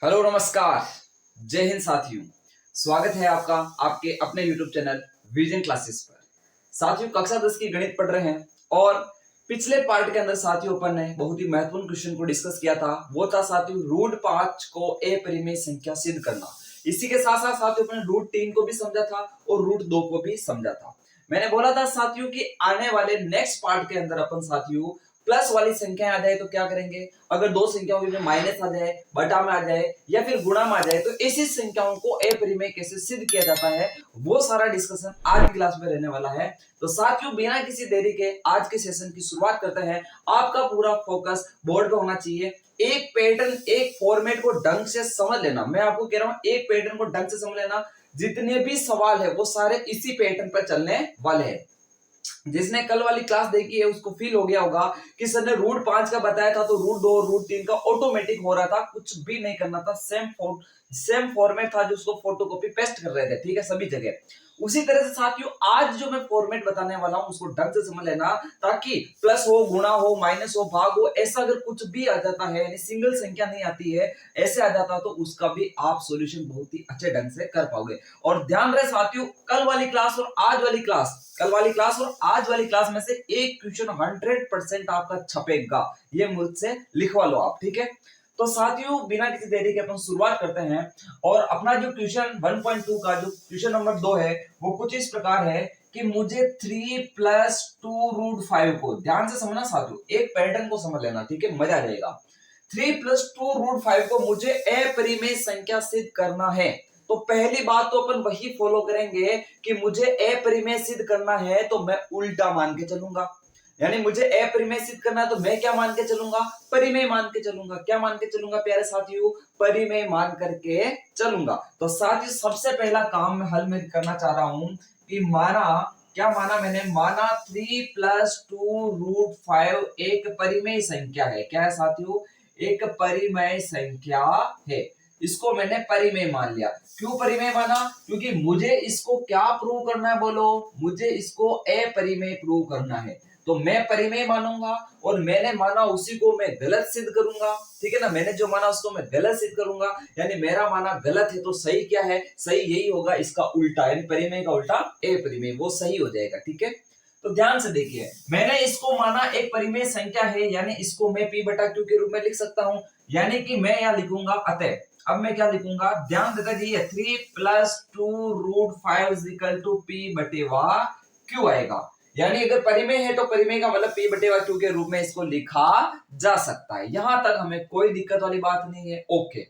Hello नमस्कार, जय हिंद साथियों। स्वागत है आपका आपके अपने YouTube चैनल विजन क्लासेस पर। साथियों, कक्षा 10 की गणित पढ़ रहे हैं और पिछले पार्ट के अंदर साथियों अपन ने बहुत ही महत्वपूर्ण क्वेश्चन को डिस्कस किया था। वो था साथियों रूट 5 को अपरिमेय संख्या सिद्ध करना। इसी के साथ साथ साथियों अपन रूट 3 को भी समझा था और रूट 2 को भी समझा था। मैंने बोला था साथियों कि आने वाले नेक्स्ट पार्ट के अंदर अपन साथियों प्लस वाली संख्या आ जाए तो क्या करेंगे, अगर दो संख्याओं में माइनस आ जाए, बटा में आ जाए या फिर गुणा में आ जाए तो ऐसी संख्याओं को अपरिमेय कैसे सिद्ध किया जाता है, वो सारा डिस्कशन आज की क्लास में रहने वाला है। तो साथियों बिना किसी देरी के आज के सेशन की शुरुआत करते हैं। आपका पूरा फोकस बोर्ड पे होना चाहिए। एक पैटर्न एक फॉर्मेट को ढंग से समझ लेना। मैं आपको कह रहा हूं एक पैटर्न को ढंग से समझ लेना। जितने भी सवाल है वो सारे इसी पैटर्न पर चलने वाले हैं। जिसने कल वाली क्लास देखी है उसको फील हो गया होगा कि सर ने रूट 5 का बताया था तो रूट 2 और रूट 3 का ऑटोमेटिक हो रहा था, कुछ भी नहीं करना था। सेम फॉर्मेट था जो उसको फोटोकॉपी पेस्ट कर रहे थे, ठीक है, सभी जगह। उसी तरह से साथियों आज जो मैं फॉर्मेट बताने वाला हूं उसको ढंग से समझ लेना, ताकि प्लस हो, गुणा हो, माइनस हो, भाग हो, ऐसा अगर कुछ भी आ जाता है, यानी सिंगल संख्या नहीं आती है, ऐसे आ जाता तो उसका भी आप सॉल्यूशन बहुत ही अच्छे ढंग से कर पाओगे। और ध्यान रहे साथियों, कल वाली क्लास और आज वाली क्लास में से एक क्वेश्चन 100% आपका छपेगा, ये मुझसे लिखवा लो आप, ठीक है। तो साथियों बिना किसी देरी के अपन शुरुआत करते हैं और अपना जो क्वेश्चन 1.2 का जो क्वेश्चन नंबर 2 है वो कुछ इस प्रकार है कि मुझे 3 + 2 रूट 5 को ध्यान से समझना साथियों, एक पैटर्न को समझ लेना, ठीक है, मजा आ जाएगा। 3 + 2 रूट 5 को मुझे अपरिमेय संख्या सिद्ध करना है। तो पहली बात तो अपन वही फॉलो करेंगे कि मुझे अपरिमेय सिद्ध करना है तो मैं उल्टा मान के चलूंगा। यानी मुझे अपरिमेय सिद्ध करना है तो मैं क्या मान के चलूंगा, परिमेय मान के चलूंगा। क्या मान के चलूंगा प्यारे साथियों, परिमेय मान करके चलूंगा। तो साथियों सबसे पहला काम मैं हल में करना चाह रहा हूं कि क्या माना मैंने, माना 3 + 2 रूट 5 एक परिमेय संख्या है। क्या है साथियों, एक परिमेय संख्या है। इसको मैंने परिमेय मान लिया। क्यों परिमेय माना, क्योंकि मुझे इसको क्या प्रूव करना है, बोलो, मुझे इसको अपरिमेय प्रूव करना है। तो मैं परिमेय मानूंगा और मैंने माना उसी को मैं गलत सिद्ध करूंगा, ठीक है ना। मैंने जो माना उसको मैं गलत सिद्ध करूंगा, यानी मेरा माना गलत है तो सही क्या है, सही यही होगा, इसका उल्टा, यानी परिमेय का उल्टा अपरिमेय, वो सही हो जाएगा, ठीक है। तो ध्यान से देखिए, मैंने इसको माना एक परिमेय संख्या है, यानी इसको मैं p/q के रूप में लिख सकता हूं। यानी कि मैं यहां लिखूंगा अतः, अब मैं क्या लिखूंगा, ध्यान देता जाइए, 3 + 2 रूट 5 = p/q आएगा। यानी अगर परिमेय है तो परिमेय का मतलब p/q के रूप में इसको लिखा जा सकता है। यहां तक हमें कोई दिक्कत वाली बात नहीं है, ओके।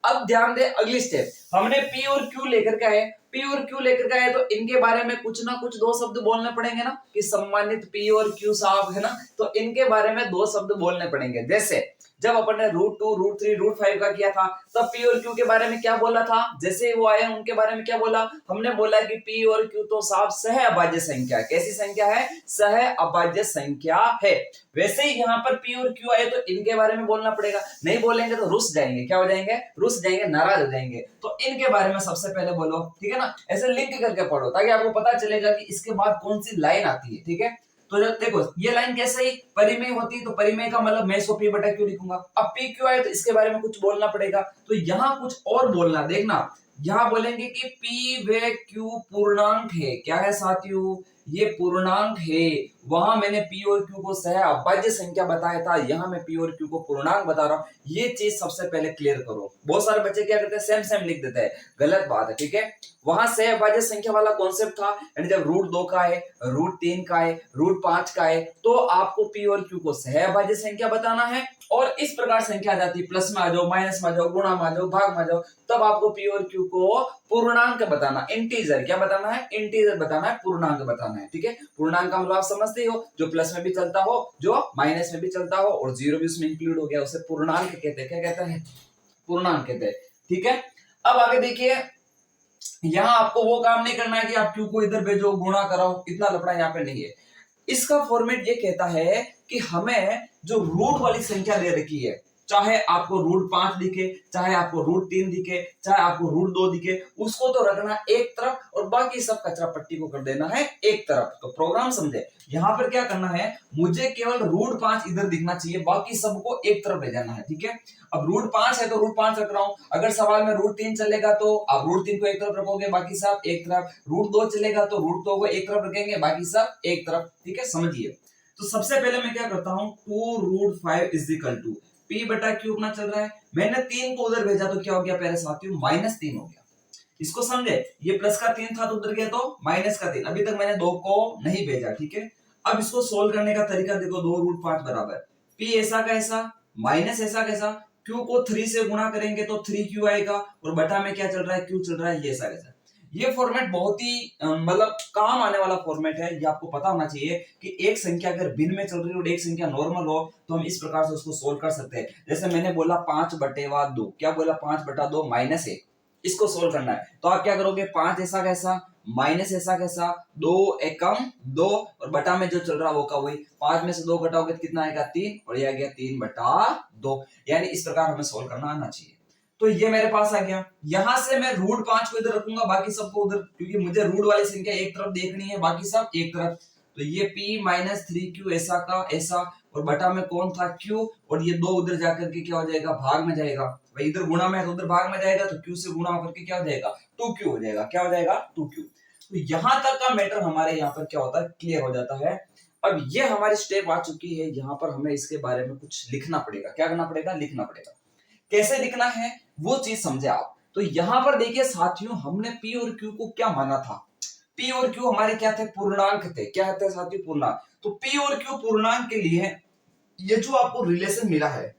अब ध्यान दे अगली स्टेप, हमने p और q लेकर के आए, p और q लेकर के आए तो इनके बारे में कुछ ना कुछ दो शब्द बोलने पड़ेंगे ना, कि सम्मानित p और q साहब, है ना। तो इनके बारे में दो शब्द बोलने पड़ेंगे। जैसे जब अपन ने रूट 2 रूट 3 रूट 5 का किया था तब p और q के बारे में क्या बोला था, जैसे वो आए उनके बारे में क्या बोला, हमने बोला कि p और q तो साहब सह अभाज्य संख्या, कैसी संख्या है, सह अभाज्य संख्या है। वैसे ही यहाँ पर p और q आए तो इनके बारे में बोलना पड़ेगा, नहीं बोलेंगे तो रुस जाएंगे, क्या हो जाएंगे, रुस जाएंगे, नाराज हो जाएंगे। तो इनके बारे में सबसे पहले बोलो, ठीक है ना, ऐसे लिंक करके पढ़ो ताकि आपको पता चलेगा कि इसके बाद कौन सी लाइन आती है, ठीक है। तो जब देखो ये लाइन कैसे ही परिमेय होती है तो परिमेय का मतलब मैं इसको p/q लिखूंगा। अब p क्यों आए तो इसके बारे में कुछ बोलना पड़ेगा, तो यहाँ कुछ और बोलना, देखना यहाँ बोलेंगे कि p व q पूर्णांक है। क्या है साथियों, ये पूर्णांक है। वहां मैंने p और q को सह अभाज्य संख्या बताया था, यहाँ मैं p और q को पूर्णांक बता रहा हूं। ये चीज सबसे पहले क्लियर करो। बहुत सारे बच्चे क्या करते हैं, सेम सेम लिख देते हैं, गलत बात है, ठीक है। वहां सह अभाज्य संख्या वाला कॉन्सेप्ट था, यानी जब रूट 2 का है, रूट 3 का है, रूट 5 का है तो आपको p और q को सह अभाज्य संख्या बताना है। और इस प्रकार संख्या आ जाती है, प्लस में आ जाओ, माइनस में आ जाओ, गुणा में आ जाओ, भाग में आ जाओ, तब आपको p और q को पूर्णांक बताना, इंटीजर क्या बताना है, इंटीजर बताना है, पूर्णांक बताना है, ठीक है। पूर्णांक का मतलब आप समझते हो, जो प्लस में भी चलता हो, जो माइनस में भी चलता हो और जीरो भी उसमें इंक्लूड हो गया, उसे पूर्णांक कहते हैं। क्या कहते हैं, पूर्णांक कहते हैं, ठीक है। अब आगे देखिए, यहां आपको वो काम नहीं करना है कि आप q को इधर भेजो, गुणा कराओ, इतना लफड़ा यहाँ पे नहीं है। इसका फॉर्मेट ये कहता है कि हमें जो रूट वाली संख्या दे रखी है, चाहे आपको √5 दिखे, चाहे आपको √3 दिखे, चाहे आपको √2 दिखे, उसको तो रखना एक तरफ और बाकी सब कचरा पट्टी को कर देना है एक तरफ। तो प्रोग्राम समझे, यहाँ पर क्या करना है, मुझे केवल √5 इधर दिखना चाहिए, बाकी सबको एक तरफ ले जाना है, ठीक है। अब √5 है तो √5 रख रहा हूं, अगर सवाल में √3 चलेगा तो आप √3 को एक तरफ रखोगे, बाकी सब एक तरफ, √2 चलेगा तो √2 को एक तरफ रखेंगे, बाकी सब एक तरफ, ठीक है, समझिए। तो सबसे पहले मैं क्या करता हूं, 2√5 इज इक्वल टू P बटा Q अपना चल रहा है, मैंने 3 को उधर भेजा तो क्या हो गया प्यारे साथियों, -3 हो गया। इसको समझे, ये प्लस का 3 था तो उधर गया तो माइनस का 3, अभी तक मैंने 2 को नहीं भेजा, ठीक है। अब इसको सोल्व करने का तरीका देखो, 2√5 बराबर P ऐसा कैसा माइनस ऐसा कैसा, Q को 3 से गुणा करेंगे तो 3Q आएगा, और बटा में क्या चल रहा है, Q चल रहा है, ये ऐसा कैसा। ये फॉर्मेट बहुत ही मतलब काम आने वाला फॉर्मेट है, ये आपको पता होना चाहिए कि एक संख्या अगर भिन्न में चल रही हो और एक संख्या नॉर्मल हो तो हम इस प्रकार से उसको सोल्व कर सकते हैं। जैसे मैंने बोला 5/2, क्या बोला 5/2 -1, इसको सोल्व करना है तो आप क्या करोगे, 5 ऐसा कैसा माइनस ऐसा कैसा, 2 एकम 2 और बटा में जो चल रहा वो का वही, 5 में से 2 घटाओगे तो कितना आएगा 3, और ये आ गया 3/2, यानी इस प्रकार हमें सोल्व करना आना चाहिए। तो ये मेरे पास आ गया, यहां से मैं √5 को इधर रखूंगा, बाकी सबको उधर, क्योंकि मुझे रूट वाली संख्या एक तरफ देखनी है, बाकी सब एक तरफ। तो ये P-3Q ऐसा का ऐसा, और बटा में कौन था Q, और ये 2 उधर जाकर के क्या हो जाएगा, भाग में जाएगा, भाई इधर गुणा में है तो उधर भाग में जाएगा, तो Q से गुणा होकर के क्या हो जाएगा, 2Q हो जाएगा, क्या हो जाएगा 2Q। तो यहां तक का मैटर हमारे यहाँ पर क्या होता है, क्लियर हो जाता है। अब ये हमारी स्टेप आ चुकी है, यहाँ पर हमें इसके बारे में कुछ लिखना पड़ेगा, क्या करना पड़ेगा, लिखना पड़ेगा। कैसे लिखना है वो चीज समझे आप। तो यहां पर देखिए साथियों, हमने P और Q को क्या माना था, P और Q हमारे क्या थे, पूर्णांक थे, क्या थे साथियों, पूर्णांक। तो P और Q पूर्णांक के लिए ये जो आपको रिलेशन मिला है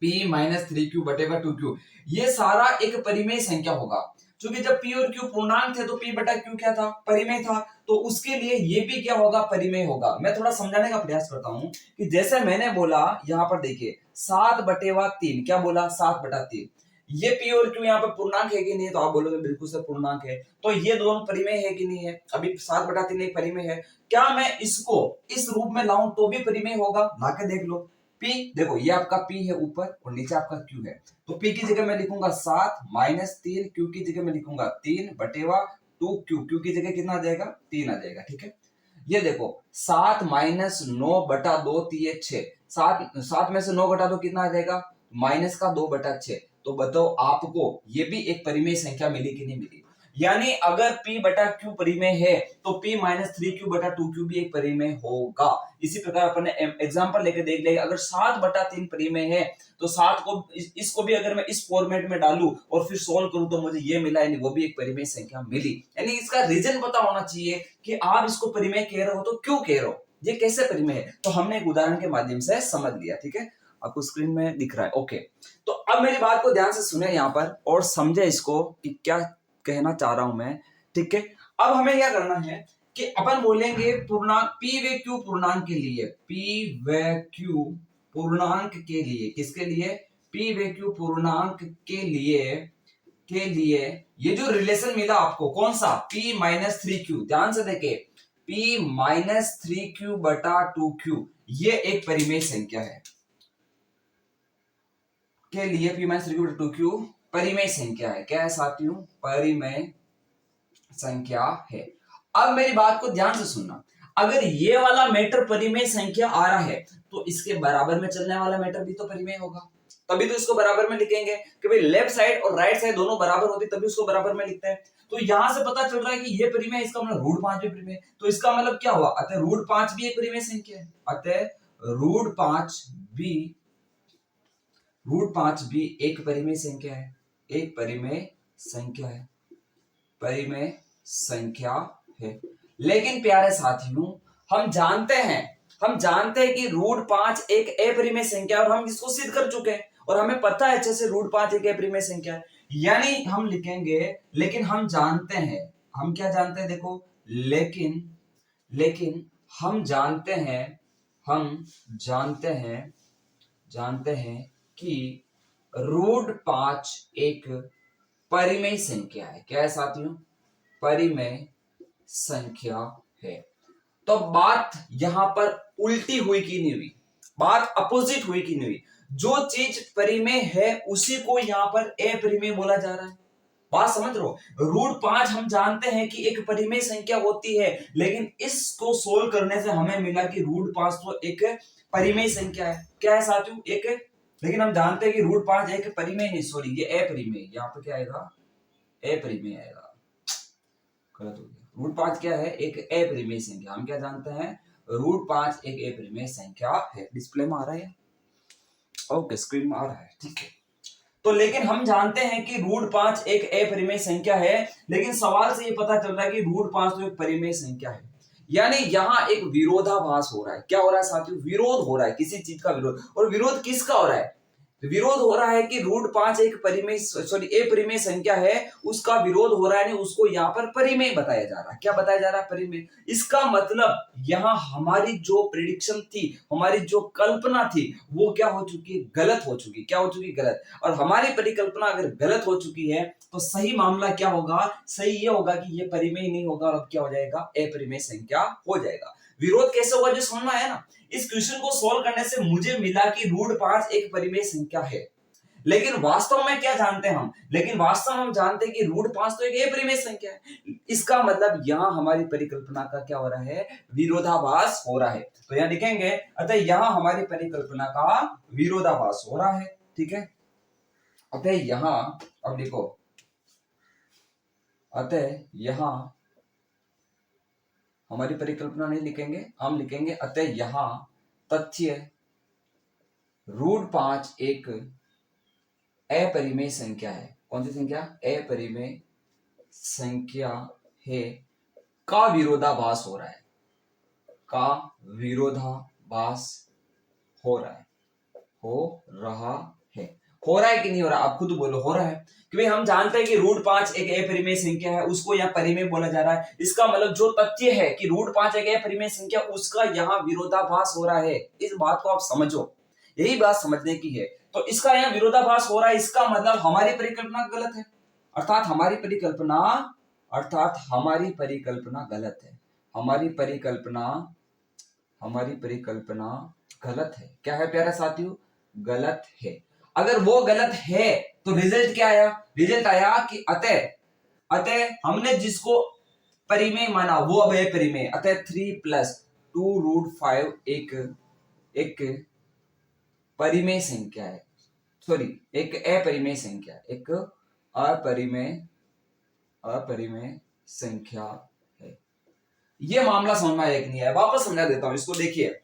P-3Q/2Q, ये सारा एक परिमेय संख्या होगा, क्योंकि जब P और Q पूर्णांक थे तो P बटा Q क्या था, परिमेय था, तो उसके लिए ये भी क्या होगा, परिमेय होगा। मैं थोड़ा समझाने का प्रयास करता हूं कि जैसे मैंने बोला, यहां पर देखिए 7/3, क्या बोला 7/3, ये P और Q यहाँ पर पूर्णांक है कि नहीं, तो आप बोलोगे बिल्कुल से पूर्णांक है, तो ये दोनों परिमेय है कि नहीं है, अभी 7/3 एक परिमेय है, क्या मैं इसको इस रूप में लाऊं तो भी परिमेय होगा, लाके देख लो। P देखो, ये आपका P है ऊपर और नीचे आपका Q है, तो P की जगह मैं लिखूंगा 7 -3, Q की जगह मैं लिखूंगा 3/2Q, Q की जगह कितना आ जाएगा, 3 आ जाएगा, ठीक है। ये देखो 7 - 9/2, तो ये 6, 7 में से 9 घटा दो कितना आ जाएगा, माइनस का 2/6। तो बताओ आपको ये भी एक परिमेय संख्या मिली कि नहीं मिली, यानी अगर P बटा Q परिमेय है तो P-3Q/2Q भी एक परिमेय होगा। इसी प्रकार अपन ने एग्जांपल लेके देख लेंगे, अगर 7/3 परिमेय है तो 7 को इसको भी अगर मैं इस फॉर्मेट में डालूं और फिर सोल्व करूं तो मुझे ये मिला, यानी वो भी एक परिमेय संख्या मिली। यानी इसका रीजन पता होना चाहिए कि आप इसको परिमेय कह रहे हो तो क्यों कह रहे हो, ये कैसे परिमेय है, तो हमने एक उदाहरण के माध्यम से समझ लिया, ठीक है। आपको स्क्रीन में दिख रहा है, ओके। तो अब मेरी बात को ध्यान से सुने यहाँ पर और समझे इसको कि क्या कहना चाह रहा हूं मैं, ठीक है। अब हमें क्या करना है कि अपन बोलेंगे पूर्णांक P व Q पूर्णांक के लिए, P व Q पूर्णांक के लिए, किसके लिए, P व Q पूर्णांक के लिए ये जो रिलेशन मिला आपको, कौन सा, P-3Q, ध्यान से देखे, P-3Q/2Q, ये एक परिमेय संख्या है, के लिए P-3Q/2Q परिमेय संख्या है, क्या है साथियों, परिमेय संख्या है। अब मेरी बात को ध्यान से सुनना, अगर ये वाला मैटर परिमेय संख्या आ रहा है तो इसके बराबर में चलने वाला मैटर भी तो परिमेय होगा, तभी तो इसको बराबर में लिखेंगे कि भाई लेफ्ट साइड और राइट साइड दोनों बराबर होती तभी उसको बराबर में लिखते हैं। तो यहां से पता चल रहा है कि ये परिमेय है, इसका मतलब √5 भी परिमेय, तो इसका मतलब क्या हुआ, अतः √5 भी एक परिमेय संख्या है, अतः √5 भी एक परिमेय संख्या है, एक परिमेय संख्या है, परिमेय संख्या है। लेकिन प्यारे साथियों, हम जानते हैं कि √5 एक अपरिमेय संख्या है और हम इसको सिद्ध कर चुके हैं और हमें पता है अच्छे से √5 एक अपरिमेय संख्या है, यानी हम लिखेंगे, लेकिन हम जानते हैं, हम क्या जानते हैं देखो, लेकिन हम जानते हैं कि √5 एक परिमेय संख्या है, क्या है साथियों, परिमेय संख्या है। तो बात यहां पर उल्टी हुई कि नहीं हुई, बात अपोजिट हुई कि नहीं हुई, जो चीज परिमेय है उसी को यहाँ पर अपरिमेय बोला जा रहा है। बात समझ रहे हो? √5 हम जानते हैं कि एक परिमेय संख्या होती है, लेकिन इसको सोल्व करने से हमें मिला कि √5 तो एक परिमेय संख्या है। क्या है साथियों? एक, लेकिन हम जानते हैं कि √5 एक परिमेय नहीं, सॉरी ये अपरिमेय, यहाँ पे क्या आएगा? अपरिमेय आएगा, गलत हो गया। √5 क्या है? एक अपरिमेय संख्या। हम क्या जानते हैं? √5 एक अपरिमेय संख्या है। डिस्प्ले में आ रहा है? ओके, स्क्रीन में आ रहा है, ठीक है। तो लेकिन हम जानते हैं कि √5 एक अपरिमेय संख्या है, लेकिन सवाल से ये पता चल रहा है कि √5 तो एक परिमेय संख्या है। यानी यहां एक विरोधाभास हो रहा है। क्या हो रहा है साथियों? विरोध हो रहा है, किसी चीज का विरोध। और विरोध किसका हो रहा है? विरोध हो रहा है कि √5 एक परिमेय, सॉरी अपरिमेय संख्या है, उसका विरोध हो रहा है, नहीं उसको यहाँ पर परिमेय बताया जा रहा है। क्या बताया जा रहा है? परिमेय। इसका मतलब यहाँ हमारी जो प्रिडिक्शन थी, हमारी जो कल्पना थी, वो क्या हो चुकी है? गलत हो चुकी। क्या हो चुकी? गलत। और हमारी परिकल्पना अगर गलत हो चुकी है तो सही मामला क्या होगा? सही ये होगा कि ये परिमेय नहीं होगा और अब क्या हो जाएगा? अपरिमेय संख्या हो जाएगा। विरोध कैसे होगा जो समझना है ना। इस क्वेश्चन को सॉल्व करने से मुझे मिला कि √5 एक परिमेय संख्या है, लेकिन वास्तव में क्या जानते हैं हम? लेकिन वास्तव में हम जानते हैं कि √5 तो एक अपरिमेय संख्या है। इसका मतलब यहां हमारी परिकल्पना का क्या हो रहा है? विरोधाभास हो रहा है। तो यहां लिखेंगे, अतः यहां हमारी परिकल्पना का विरोधाभास हो रहा है, ठीक है। अतः यहां, अब लिखो, अतः यहां हमारी परिकल्पना नहीं लिखेंगे, हम लिखेंगे अतः यहां तथ्य √5 एक अपरिमेय संख्या है। कौन सी संख्या? अपरिमेय संख्या है, का विरोधाभास हो रहा है। का विरोधाभास हो रहा है, हो रहा है। हो रहा है कि नहीं हो रहा? आप खुद बोलो, हो रहा है। क्योंकि हम जानते हैं कि √5 एक अपरिमेय संख्या है, उसको यहाँ परिमेय बोला जा रहा है। इसका मतलब जो तथ्य है कि √5 एक अपरिमेय संख्या, उसका यहाँ विरोधाभास हो रहा है। इस बात को आप समझो, यही बात समझने की है। तो इसका यहाँ विरोधाभास हो रहा है, इसका मतलब हमारी परिकल्पना गलत है, अर्थात हमारी परिकल्पना गलत है। हमारी परिकल्पना गलत है। क्या है प्यारे साथियों? गलत है। अगर वो गलत है तो रिजल्ट क्या आया? रिजल्ट आया कि अतः हमने जिसको परिमेय माना वो अब है परिमेय। अतः 3 + 2√5 एक परिमेय संख्या है, सॉरी एक अपरिमेय संख्या, एक अपरिमेय संख्या है। ये मामला समझ में आया कि नहीं आया? वापस समझा देता हूं इसको। देखिए,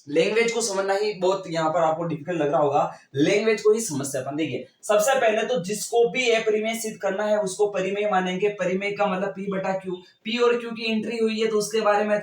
लैंग्वेज को समझना ही बहुत यहाँ पर आपको डिफिकल्ट लग रहा होगा, लैंग्वेज को ही समझते अपन। देखिए, सबसे पहले तो जिसको भी अपरिमेय सिद्ध करना है उसको परिमेय मानेंगे। परिमेय का मतलब P/Q। P और Q की एंट्री हुई है तो उसके बारे में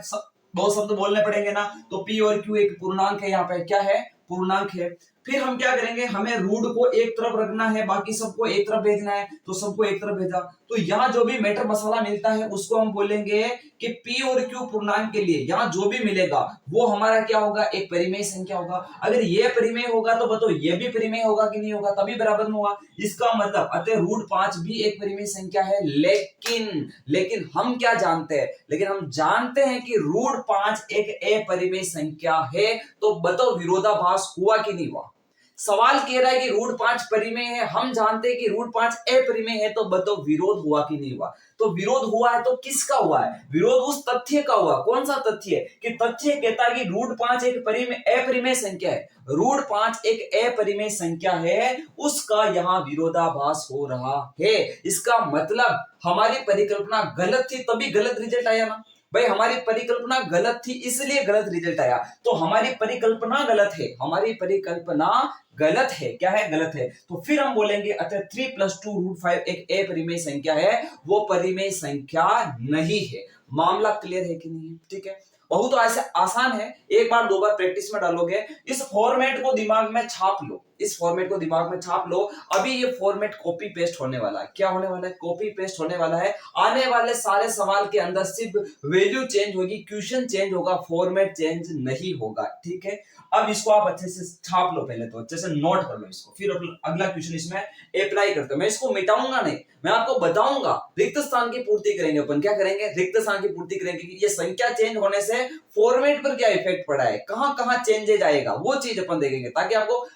बहुत शब्द बोलने पड़ेंगे ना। तो P और Q एक पूर्णांक है, यहाँ पे क्या है? पूर्णांक है। फिर हम क्या करेंगे? हमें रूट को एक तरफ रखना है, बाकी सबको एक तरफ भेजना है, तो सबको एक तरफ भेजा। तो यहाँ जो भी मैटर मसाला मिलता है उसको हम बोलेंगे कि P और Q पूर्णांक के लिए यहाँ जो भी मिलेगा वो हमारा क्या होगा? एक परिमेय संख्या होगा। अगर ये परिमेय होगा तो बताओ ये भी परिमेय होगा कि नहीं होगा? तभी बराबर में होगा। इसका मतलब अतः √5 भी एक परिमेय संख्या है। लेकिन हम क्या जानते हैं? लेकिन हम जानते हैं कि √5 एक अपरिमेय संख्या है। तो बताओ विरोधाभास हुआ कि नहीं हुआ? सवाल कह रहा है कि √5 परिमेय है, हम जानते हैं कि √5 अपरिमेय है, तो बताओ विरोध हुआ कि नहीं हुआ? तो विरोध हुआ है, तो किसका हुआ है? विरोध उस तथ्य का हुआ। कौन सा तथ्य? कि तथ्य कहता है कि √5 एक अपरिमेय संख्या है। √5 एक अपरिमेय संख्या है, उसका यहाँ विरोधाभास हो रहा है। इसका मतलब हमारी परिकल्पना गलत थी, तभी गलत रिजल्ट आया ना भाई। हमारी परिकल्पना गलत थी इसलिए गलत रिजल्ट आया। तो हमारी परिकल्पना गलत है, हमारी परिकल्पना गलत है। क्या है? गलत है। तो फिर हम बोलेंगे अतः 3 + 2√5 एक अपरिमेय संख्या है, वो परिमेय संख्या नहीं है। मामला क्लियर है कि नहीं है? ठीक है, बहुत तो ऐसे आसान है, एक बार दो बार प्रैक्टिस में डालोगे। इस फॉर्मेट को दिमाग में छाप लो, इस फॉर्मेट को दिमाग में छाप लो। अभी ये फॉर्मेट कॉपी पेस्ट होने वाला है। क्या होने वाला है? कॉपी पेस्ट होने वाला है। आने वाले सारे सवाल के अंदर सिर्फ वैल्यू चेंज होगी, क्वेश्चन चेंज होगा, फॉर्मेट चेंज नहीं होगा। ठीक है, अब इसको आप अच्छे से छाप लो, पहले तो अच्छे से नोट कर लो इसको, फिर अगला क्वेश्चन इसमें अप्लाई करते हो। मैं इसको मिटाऊंगा नहीं, मैं आपको बताऊंगा। रिक्त स्थान की पूर्ति करेंगे अपन। क्या करेंगे? रिक्त स्थान की पूर्ति करेंगे कि ये संख्या चेंज होने से फॉर्मेट पर क्या इफेक्ट पड़ा है, कहां कहां चेंजेज आएगा, वो चीज अपन देखेंगे, ताकि आपको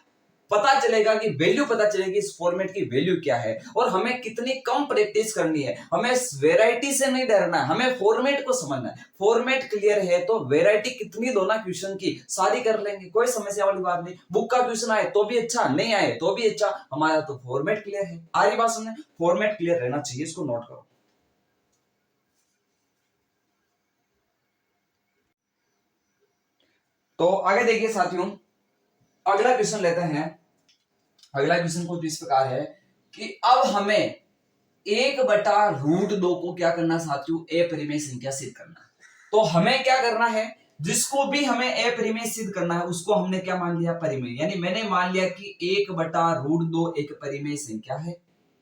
पता चलेगा कि वैल्यू पता चलेगी इस फॉर्मेट की वैल्यू क्या है और हमें कितनी कम प्रैक्टिस करनी है। हमें वैरायटी से नहीं डरना है, हमें फॉर्मेट को समझना है। फॉर्मेट क्लियर है तो वैरायटी कितनी दो ना क्वेश्चन की सारी कर लेंगे, कोई समस्या वाली बात नहीं। बुक का क्वेश्चन आए तो भी अच्छा, नहीं आए तो भी अच्छा, हमारा तो फॉर्मेट क्लियर है। आ रही बात सुनने, फॉर्मेट क्लियर रहना चाहिए, इसको नोट करो। तो आगे देखिए साथियों, अगला क्वेश्चन लेते हैं। अगला क्वेश्चन कुछ इस प्रकार है कि अब हमें 1/√2 को क्या करना साथियों, अपरिमेय संख्या सिद्ध करना है। तो हमें क्या करना है, जिसको भी हमें अपरिमेय सिद्ध करना है उसको हमने क्या मान लिया, परिमेय। यानी मैंने मान लिया कि 1/√2 एक परिमेय संख्या है।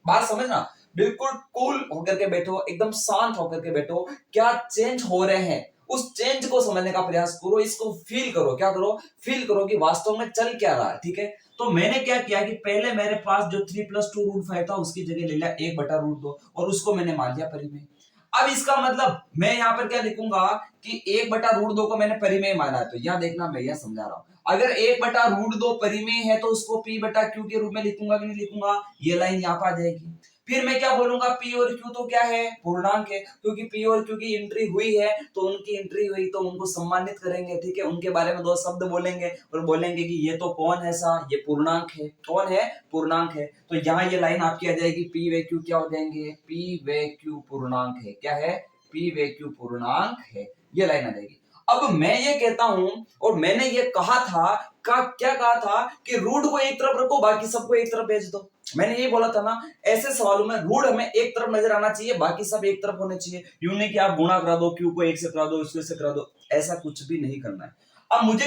बात समझना, बिल्कुल कूल होकर के बैठो, एकदम शांत होकर के बैठो। क्या चेंज हो रहे हैं उस चेंज को समझने का प्रयास करो, इसको फील करो। क्या करो, फील करो कि वास्तव में चल क्या रहा है। ठीक है, तो मैंने क्या किया कि पहले मेरे पास जो 3+2√5 था उसकी जगह ले लिया 1/√2 और उसको मैंने मान लिया परिमेय। अब इसका मतलब मैं यहाँ पर क्या लिखूंगा कि 1/√2 को मैंने परिमेय माना है। तो यह देखना, मैं यह समझा रहा हूं, अगर 1/√2 परिमेय है तो उसको P/Q के रूप में लिखूंगा कि नहीं लिखूंगा, ये लाइन यहाँ पर आ जाएगी। फिर मैं क्या बोलूंगा, P और Q तो क्या है, पूर्णांक है, क्योंकि P और Q की एंट्री हुई है तो उनकी एंट्री हुई तो उनको सम्मानित करेंगे। ठीक है, उनके बारे में दो शब्द बोलेंगे और बोलेंगे कि ये तो कौन है सा, ये पूर्णांक है। कौन है, पूर्णांक है। तो यहाँ ये लाइन आपकी आ जाएगी, P व Q क्या हो जाएंगे, P व Q पूर्णांक है। क्या है, P व Q पूर्णांक है, ये लाइन आ जाएगी। अब मैं ये कहता हूं और मैंने ये कहा था, क्या कहा था कि रूट को एक तरफ रखो, बाकी सबको एक तरफ भेज दो। मैंने ये बोला था ना, ऐसे सवालों में रूट हमें एक तरफ नजर आना चाहिए, बाकी सब एक तरफ होने चाहिए। यूं नहीं कि आप गुणा करा दो, क्यू को एक से करा दो, इसको से करा दो, ऐसा कुछ भी नहीं करना है। अब मुझे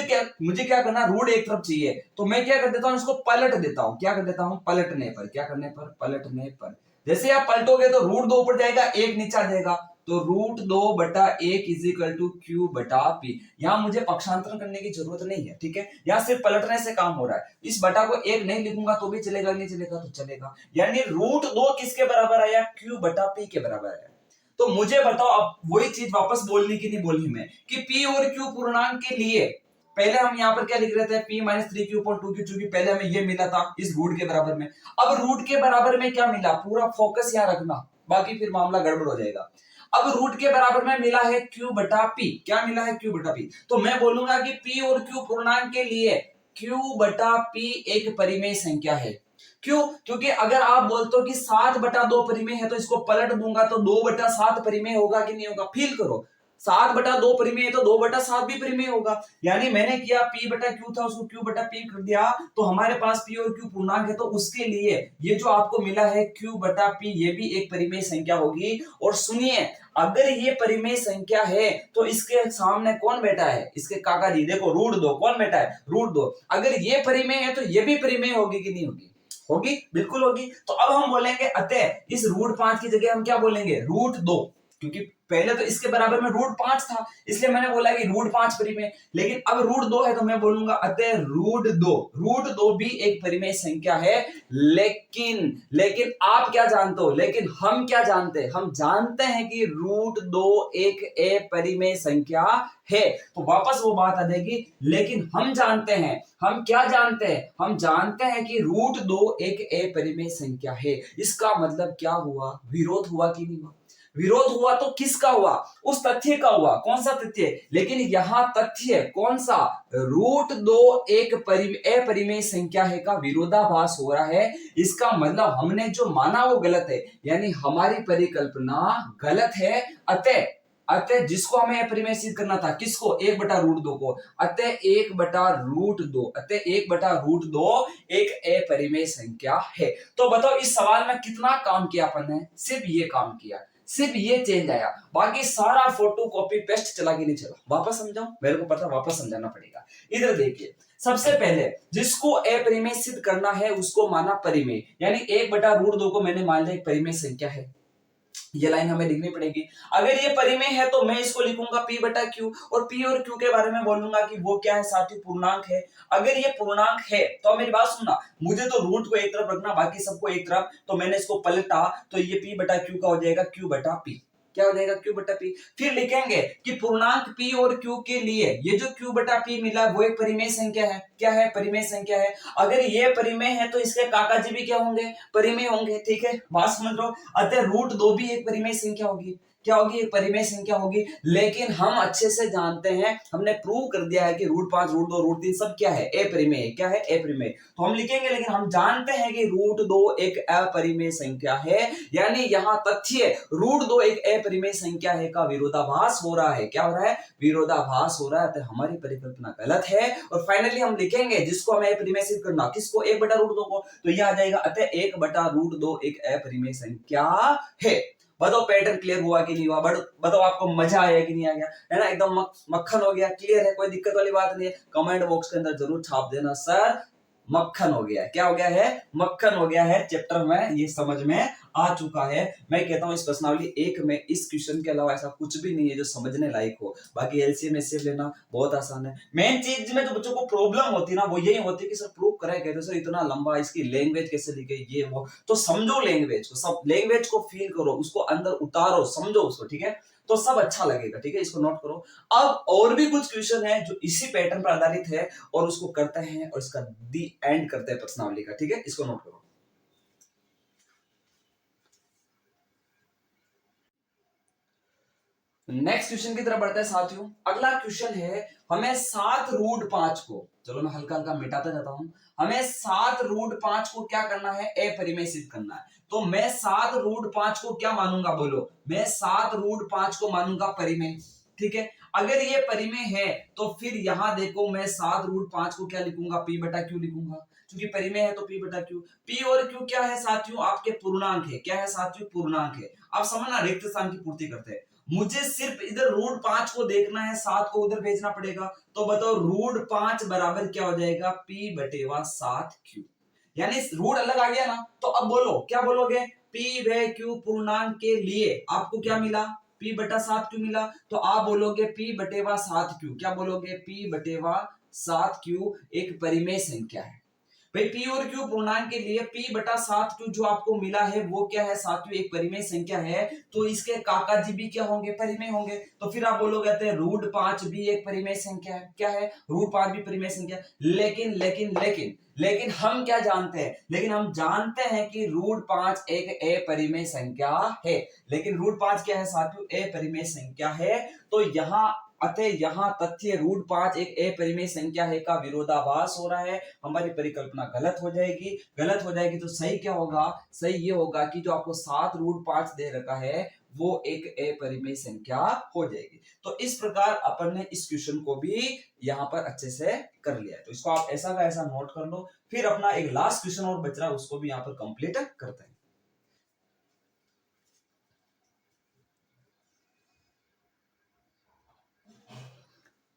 क्या करना, रूट एक तरफ चाहिए, तो मैं क्या कर देता हूं, इसको पलट देता हूं। क्या कर देता हूं, पलटने पर। क्या करने पर, पलटने पर। जैसे आप पलटोगे तो √2 ऊपर जाएगा, एक नीचे आ जाएगा, तो √2/1 इजिकल टू Q/P। यहां मुझे पक्षांतरण करने की जरूरत नहीं है। ठीक है, यहां सिर्फ पलटने से काम हो रहा है। इस बटा को एक नहीं लिखूंगा तो भी चलेगा, नहीं चलेगा तो चलेगा। यानी √2 किसके बराबर आया, Q/P के बराबर आया। तो मुझे बताओ, अब वही चीज वापस बोलनी की नहीं बोलनी मैं, कि P और Q पूर्णांक के लिए पहले हम यहाँ पर क्या लिख रहे थे, P-3Q/2Q, चूंकि पहले हमें ये मिला था इस रूट के बराबर में। अब रूट के बराबर में क्या मिला, पूरा फोकस यहाँ रखना, बाकी फिर मामला गड़बड़ हो जाएगा। अब रूट के बराबर में मिला है Q/P। क्या मिला है, Q/P। तो मैं बोलूंगा कि P और Q पूर्णांक के लिए Q/P एक परिमेय संख्या है। क्यों, क्योंकि अगर आप बोलते हो कि 7/2 परिमेय है तो इसको पलट दूंगा तो 2/7 परिमेय होगा कि नहीं होगा। फील करो, 7/2 परिमेय है तो 2/7 भी परिमेय होगा। यानी मैंने किया P/Q था, उसको Q/P कर दिया, तो हमारे पास P और Q पूर्णांक है, तो उसके लिए ये जो आपको मिला है Q/P, ये भी एक परिमेय संख्या होगी। और सुनिए, अगर ये परिमेय संख्या है तो इसके सामने कौन बैठा है, इसके काका जी, देखो √2 कौन बैठा है, √2। अगर ये परिमेय है तो ये भी परिमेय होगी कि नहीं होगी, होगी, बिल्कुल होगी। तो अब हम बोलेंगे, अतः इस √5 की जगह हम क्या बोलेंगे, √2, क्योंकि पहले तो इसके बराबर में √5 था, इसलिए मैंने बोला कि √5 परिमेय। लेकिन अब √2 है तो मैं बोलूंगा अतः √2 भी एक परिमेय संख्या है। लेकिन आप क्या जानते हो, लेकिन हम क्या जानते हैं, हम जानते हैं कि √2 एक अपरिमेय संख्या है। तो वापस वो बात आ जाएगी, लेकिन हम जानते हैं, हम क्या जानते हैं, हम जानते हैं कि √2 एक अपरिमेय संख्या है। इसका मतलब क्या हुआ, विरोध हुआ कि नहीं हुआ, विरोध हुआ तो किसका हुआ, उस तथ्य का हुआ। कौन सा तथ्य, लेकिन यहां तथ्य कौन सा, √2 एक अपरिमेय संख्या है का विरोधाभास हो रहा है। इसका मतलब हमने जो माना वो गलत है, यानी हमारी परिकल्पना गलत है। अतः जिसको हमें अपरिमेय सिद्ध करना था, किसको, 1/√2 को, अतः 1/√2 एक अपरिमेय संख्या है। तो बताओ इस सवाल में कितना काम किया अपन ने, सिर्फ ये काम किया, सिर्फ ये चेंज आया, बाकी सारा फोटो कॉपी पेस्ट चला कि नहीं चला। वापस समझाऊं, मेरे को पता वापस समझाना पड़ेगा। इधर देखिए, सबसे पहले जिसको अपरिमेय सिद्ध करना है उसको माना परिमेय, यानी 1/√2 को मैंने मान लिया एक परिमेय संख्या है। ये लाइन हमें लिखनी पड़ेगी। अगर ये परिमेय है तो मैं इसको लिखूंगा P/Q, और P और Q के बारे में बोलूंगा कि वो क्या है साथी, पूर्णांक है। अगर ये पूर्णांक है तो मेरी बात सुनना, मुझे तो रूट को एक तरफ रखना, बाकी सबको एक तरफ, तो मैंने इसको पलटा तो ये P/Q का हो जाएगा Q/P। क्या हो जाएगा q बटा p। फिर लिखेंगे कि पूर्णांक p और q के लिए ये जो q बटा p मिला वो एक परिमेय संख्या है। क्या है? परिमेय संख्या है। अगर ये परिमेय है तो इसके काकाजी भी क्या होंगे? परिमेय होंगे। ठीक है, बात समझ लो। अतः √2 भी एक परिमेय संख्या होगी। क्या होगी? एक परिमेय संख्या होगी। लेकिन हम अच्छे से जानते हैं, हमने प्रूव कर दिया है कि √5, √2, √3 सब क्या है? अपरिमेय। क्या है? अपरिमेय। तो हम लिखेंगे, लेकिन हम जानते हैं कि √2 एक अपरिमेय संख्या है, यानी यहां तथ्य √2 एक अपरिमेय संख्या है का विरोधाभास हो रहा है। क्या हो रहा है? विरोधाभास हो रहा है। तो हमारी परिकल्पना गलत है। और फाइनली हम लिखेंगे जिसको हमें अपरिमेय सिद्ध करना, किसको? 1/√2 को। तो यह आ जाएगा अतः 1/√2 एक अपरिमेय संख्या है। बताओ पैटर्न क्लियर हुआ कि नहीं हुआ? बताओ आपको मजा आया कि नहीं आ गया? है ना, एकदम मक्खन हो गया, क्लियर है, कोई दिक्कत वाली बात नहीं है। कमेंट बॉक्स के अंदर जरूर छाप देना सर मक्खन हो गया। क्या हो गया है? मक्खन हो गया है। चैप्टर में ये समझ में आ चुका है। मैं कहता हूं इस प्रश्नावली 1 में इस क्वेश्चन के अलावा ऐसा कुछ भी नहीं है जो समझने लायक हो। बाकी एलसीएम एचसीएफ लेना बहुत आसान है। मेन चीज में जो बच्चों को प्रॉब्लम होती है ना, वो यही होती है कि सर प्रूव करे कहते सर इतना लंबा, इसकी लैंग्वेज कैसे लिखे, ये वो। तो समझो लैंग्वेज को, सब लैंग्वेज को फील करो, उसको अंदर उतारो, समझो उसको। ठीक है, तो सब अच्छा लगेगा। ठीक है, इसको नोट करो। अब और भी कुछ क्वेश्चन है जो इसी पैटर्न पर आधारित है और उसको करते हैं और इसका दी एंड करते हैं प्रश्नावली का। ठीक है, इसको नोट करो। नेक्स्ट क्वेश्चन की तरफ बढ़ते हैं साथियों। अगला क्वेश्चन है, हमें 7√5 को, चलो मैं हल्का हल्का मिटाता जाता हूं, हमें 7√5 को क्या करना है? अपरिमेय सिद्ध करना है। तो मैं 7√5 को क्या मानूंगा? बोलो। मैं 7√5 को मानूंगा परिमेय। ठीक है, अगर ये परिमेय है तो फिर यहां देखो, मैं 7√5 को क्या लिखूंगा? p बटा q लिखूंगा। क्योंकि परिमेय है तो p बटा q। p और q क्या है साथियों? आपके पूर्णांक है। क्या है साथियों? पूर्णांक है। अब समझना, रिक्त स्थान की पूर्ति करते हैं। मुझे सिर्फ इधर √5 को देखना है, 7 को उधर भेजना पड़ेगा। तो बताओ √5 बराबर क्या हो जाएगा? p बटेवा 7q। यानी रूट अलग आ गया ना। तो अब बोलो, क्या बोलोगे? p व q पूर्णांक के लिए आपको क्या मिला? p बटा 7q मिला। तो आप बोलोगे p बटेवा 7q। क्या बोलोगे? p बटेवा 7q एक परिमेय संख्या है। भाई p और q पूर्णांक के लिए p बटा 7q जो आपको मिला है वो क्या है साथियों? एक परिमेय संख्या है। तो इसके काकाजी भी क्या होंगे? परिमेय होंगे। तो फिर आप बोलोगे √5 भी एक परिमेय संख्या है। क्या है? √5 भी परिमेय संख्या। लेकिन लेकिन लेकिन लेकिन हम क्या जानते हैं? लेकिन हम जानते हैं कि √5 एक अपरिमेय संख्या है। लेकिन √5 क्या है साथियों? अपरिमेय संख्या है। तो यहां तथ्य √5 एक अपरिमेय संख्या है का विरोधाभास हो रहा है। हमारी परिकल्पना गलत हो जाएगी। गलत हो जाएगी तो सही क्या होगा? सही ये होगा कि जो आपको 7√5 दे रखा है वो एक अपरिमेय संख्या हो जाएगी। तो इस प्रकार अपन ने इस क्वेश्चन को भी यहां पर अच्छे से कर लिया है। तो इसको आप ऐसा का ऐसा नोट कर लो। फिर अपना एक लास्ट क्वेश्चन और बच रहा है, उसको भी यहां पर कंप्लीट करते हैं।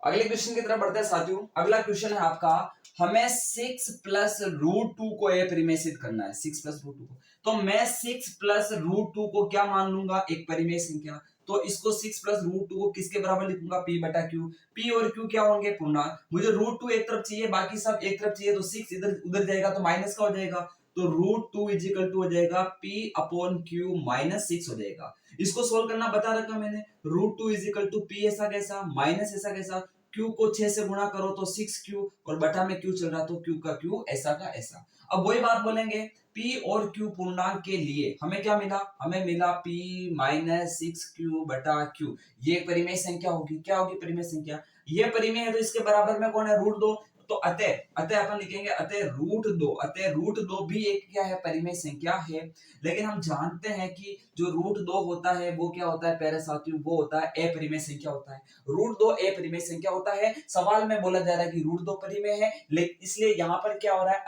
अगले क्वेश्चन की तरफ बढ़ते हैं साथियों। अगला क्वेश्चन है आपका, हमें 6 प्लस √2 को अपरिमेय सिद्ध करना है। 6 प्लस √2 को, तो मैं 6 प्लस √2 को क्या मान लूंगा? एक परिमेय संख्या। तो इसको 6 प्लस √2 को किसके बराबर लिखूंगा? p बटा q। p और q क्या होंगे? पूर्णांक। मुझे √2 एक तरफ चाहिए, बाकी सब एक तरफ चाहिए, तो 6 इधर उधर जाएगा तो माइनस का हो जाएगा। तो √2 इजिकल टू हो जाएगा p अपॉन q माइनस 6 हो जाएगा। इसको सोल्व करना बता रखा मैंने। √2 इजिकल टू p ऐसा कैसा, माइनस ऐसा कैसा, q को 6 से गुणा करो तो 6q, और बटा में q चल रहा तो q का q ऐसा का ऐसा। अब वही बात बोलेंगे, p और q पूर्णांक के लिए हमें क्या मिला? हमें मिला p माइनस 6q बटा q। ये एक परिमेय संख्या होगी। क्या होगी? परिमेय संख्या। ये परिमेय है तो इसके बराबर में कौन है? √2। तो अतः अपन लिखेंगे √2 भी एक क्या है? परिमेय संख्या है। लेकिन हम जानते हैं कि जो √2 होता है वो क्या होता है प्यारे साथियों? वो होता है अपरिमेय संख्या होता है। √2 अपरिमेय संख्या होता है। सवाल में बोला जा रहा है कि √2 परिमेय है, लेकिन इसलिए यहां पर क्या हो रहा है?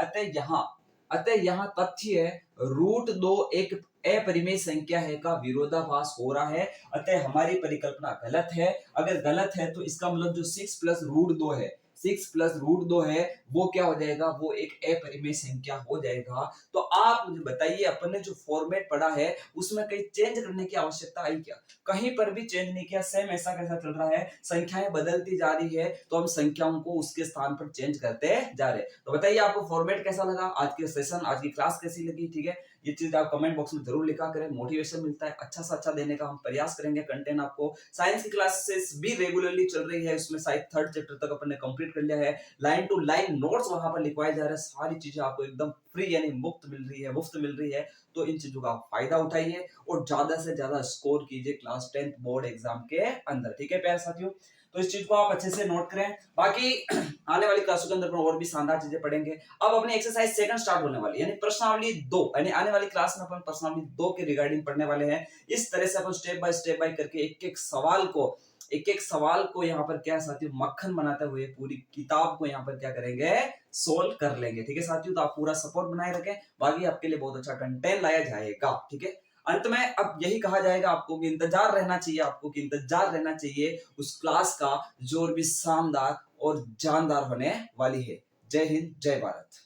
अतः यहां तथ्य है √2 एक अपरिमेय संख्या है का विरोधाभास हो रहा है। अतः हमारी परिकल्पना गलत है। अगर गलत है तो इसका मतलब जो 6 प्लस √2 है, 6 प्लस √2 है वो क्या हो जाएगा? वो एक अपरिमेय संख्या हो जाएगा। तो आप मुझे बताइए, अपन ने जो फॉर्मेट पढ़ा है उसमें कहीं चेंज करने की आवश्यकता आई क्या? कहीं पर भी चेंज नहीं किया। सेम ऐसा कैसा चल रहा है, संख्याएं बदलती जा रही है तो हम संख्याओं को उसके स्थान पर चेंज करते जा रहे हैं। तो बताइए आपको फॉर्मेट कैसा लगा? आज के सेशन, आज की क्लास कैसी लगी? ठीक है, ये चीज आप कमेंट बॉक्स में जरूर लिखा करें, मोटिवेशन मिलता है। अच्छा से अच्छा देने का हम प्रयास करेंगे कंटेंट आपको। साइंस की क्लासेस भी रेगुलरली चल रही है, उसमें शायद 3rd चैप्टर तक अपन ने कंप्लीट कर लिया है। लाइन टू लाइन नोट्स वहां पर लिखवाए जा रहे हैं, सारी चीजें आपको एकदम फ्री यानी मुफ्त मिल रही है। तो इन चीजों का आप फायदा उठाइए और ज्यादा से ज्यादा स्कोर कीजिए क्लास 10th बोर्ड एग्जाम के अंदर, ठीक है प्यारे साथियों। तो इस चीज को आप अच्छे से नोट करें। बाकी आने वाली क्लासों के अंदर और भी शानदार चीजें पढ़ेंगे। अब अपनी एक्सरसाइज सेकंड स्टार्ट होने वाली है, यानी प्रश्नावली 2, यानी आने वाली क्लास में अपन प्रश्नावली 2 के रिगार्डिंग पढ़ने वाले हैं। इस तरह से अपन स्टेप बाय करके एक एक सवाल को यहाँ पर क्या साथियों मक्खन बनाते हुए पूरी किताब को यहाँ पर क्या करेंगे, सोल्व कर लेंगे, ठीक है साथियों। तो आप पूरा सपोर्ट बनाए रखें, बाकी आपके लिए बहुत अच्छा कंटेंट लाया जाएगा, ठीक है। अंत में अब यही कहा जाएगा आपको कि इंतजार रहना चाहिए उस क्लास का जो भी शानदार और जानदार होने वाली है। जय हिंद, जय भारत।